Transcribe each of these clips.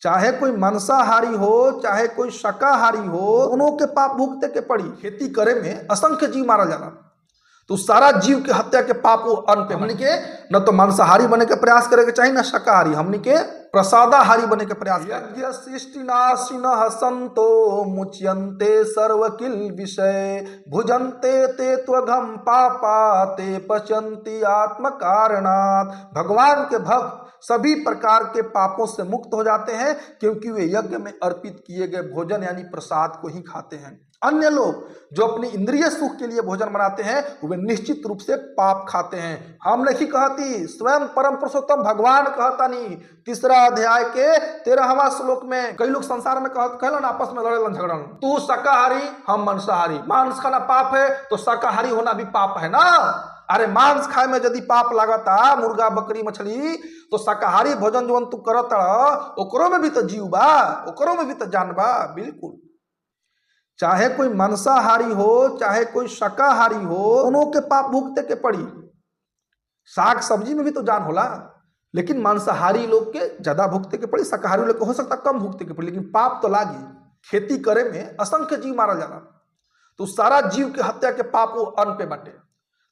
चाहे कोई मांसाहारी हो चाहे कोई शाकाहारी हो, दोनों के पाप भुगते के पड़ी। खेती करे में असंख्य जीव मारा जाला, तो सारा जीव के हत्या के पाप वो अन्न पे। हमनी के न तो मांसाहारी बने के प्रयास करे के चाहिए न शाकाहारी, हमनी के प्रसादाहारी बने के प्रयास। यज्ञ सृष्टिनाशिनः संतो मुच्यन्ते सर्वकिल विषय भुजन्ते ते त्वघं पापा ते पचन्ति आत्म कारणात्। भगवान के भक्त सभी प्रकार के पापों से मुक्त हो जाते हैं क्योंकि वे यज्ञ में अर्पित किए गए भोजन यानी प्रसाद को ही खाते हैं। अन्य लोग जो अपनी इंद्रिय सुख के लिए भोजन बनाते हैं वे निश्चित रूप से पाप खाते हैं। हम नहीं कहती, स्वयं परम पुरुषोत्तम भगवान कहता नहीं। 3 अध्याय के 13वां श्लोक में कई लोग संसार में कहलन आपस में लड़ेलन झगड़न, तू शाकाहारी हम मांसाहारी, मांस खाना पाप है तो शाकाहारी होना भी पाप है ना। अरे मांस खाए में यदि पाप लागता, मुर्गा बकरी मछली, तो शाकाहारी भोजन जो तू करत ओकरो में भी तो जीव बा, ओकरो में भी तो जान बा। बिल्कुल, चाहे कोई मांसाहारी हो चाहे कोई शाकाहारी हो, दोनों के पाप भुगते के पड़ी। साग सब्जी में भी तो जान होला, लेकिन मांसाहारी लोग के ज्यादा भुगते के पड़ी, शाकाहारी लोग को हो सकता कम भुगते के पड़ी, लेकिन पाप तो लागी। खेती करे में असंख्य जीव मारा जाला, तो सारा जीव के हत्या के पाप वो अन्न पे बाटे।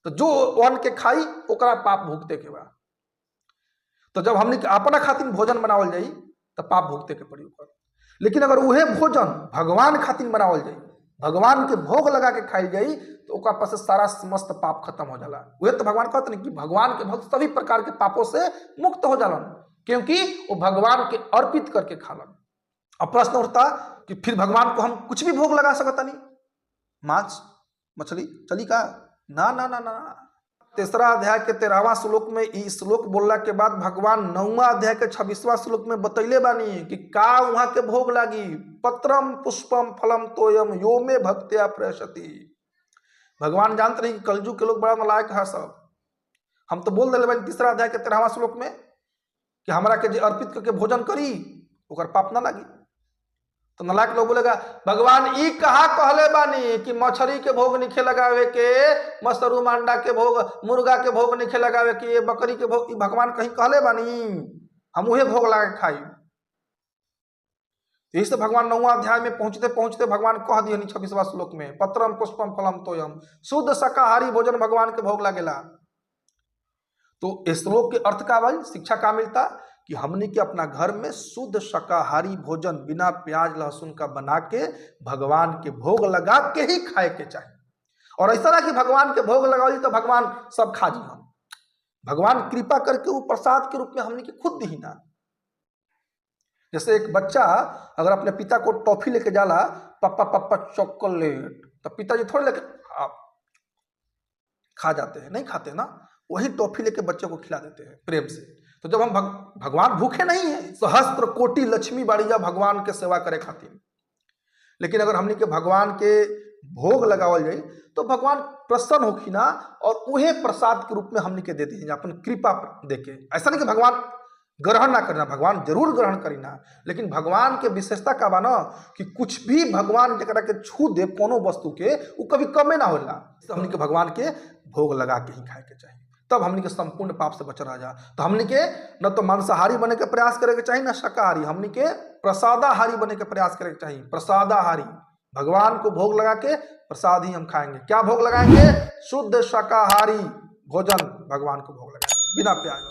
तो जो अन्न के खाई ओकरा पाप भुगते के बा। तो जब हमने अपना खातिर भोजन बनावल जाई तो पाप भुगते के पड़ी ऊपर। लेकिन अगर वह भोजन भगवान खातिर बनावल जाई, भगवान के भोग लगा के खाई जाई, तो ओकरा पास से सारा समस्त पाप खत्म हो जाला। वह तो भगवान कहते हैं कि भगवान के भक्त सभी प्रकार के पापों से मुक्त हो जालन, क्योंकि वो भगवान के अर्पित करके खालन। अब प्रश्न उठता कि फिर भगवान को हम कुछ भी भोग लगा सकता नहीं, मांस मछली चली का? ना ना ना ना। 3 अध्याय के 13वां श्लोक में ई श्लोक बोलला के बाद भगवान 9वां अध्याय के 26वां श्लोक में बतैले बानी कि का वहां के भोग लागी। पत्रम पुष्पम फलम तोयम यो में भक्त्या प्रयशति। भगवान जानते रहे कि कलयुग के लोग बड़ा नालायक है सब। हम तो बोल दिले बानी 3 अध्याय के 13वां श्लोक में कि हमरा के जे अर्पित करके भोजन करी ओकर पाप ना लागी। तो नालायक लोग बोलेगा भगवान ई कहा कहले बानी कि मछली के भोग निखे लगावे के, मशरूम अंडा के भोग, मुर्गा के भोग निखे लगावे के, बकरी के भोग, भगवान कहीं कहले बानी? हम उहे भोग लगा के खाई। यही से भगवान 9वां अध्याय में पहुंचते पहुंचते भगवान कह दिए 26वां श्लोक में पत्रम पुष्पम फलम तोयम। शुद्ध शाकाहारी भोजन भगवान के भोग लागेला। तो इस श्लोक के अर्थ का भाई शिक्षा का मिलता कि हमने के अपना घर में शुद्ध शाकाहारी भोजन बिना प्याज लहसुन का बना के भगवान के भोग लगा के ही खाए के चाहिए। और ऐसा ना कि भगवान के भोग लगाओ तो भगवान सब खा जी। हम भगवान कृपा करके वो प्रसाद के रूप में हमने के खुद दी ना। जैसे एक बच्चा अगर अपने पिता को टॉफी लेके जाला, पप्पा पप्पा चॉकलेट, तो पिताजी थोड़े लेके खा जाते हैं, नहीं खाते ना। वही टॉफी लेके बच्चे को खिला देते हैं प्रेम से। तो जब हम भगवान भूखे नहीं है, सहस्त्र कोटि लक्ष्मी बाड़ी जा भगवान के सेवा करे खातिर। लेकिन अगर हमने के भगवान के भोग लगावल जाए तो भगवान प्रसन्न होखी ना, और उहे प्रसाद के रूप में हमने के दे दी अपन कृपा देके। ऐसा नहीं कि भगवान ग्रहण ना करना, भगवान जरूर ग्रहण करीना, लेकिन भगवान के विशेषता का बा ना कि कुछ भी भगवान जरा के छू दे कोनो वस्तु के, वो कभी कमे ना होला। हमने के भगवान के भोग लगा के ही खाए के चाहिए, तब हमने के संपूर्ण पाप से बच रहा जा। तो हमने के न तो मांसाहारी बने के प्रयास करे के चाहिए न शाकाहारी, हमने के प्रसादाहारी बने के प्रयास करे के चाहिए। प्रसादाहारी, भगवान को भोग लगा के प्रसाद ही हम खाएंगे। क्या भोग लगाएंगे? शुद्ध शाकाहारी भोजन भगवान को भोग लगाएंगे बिना प्याज।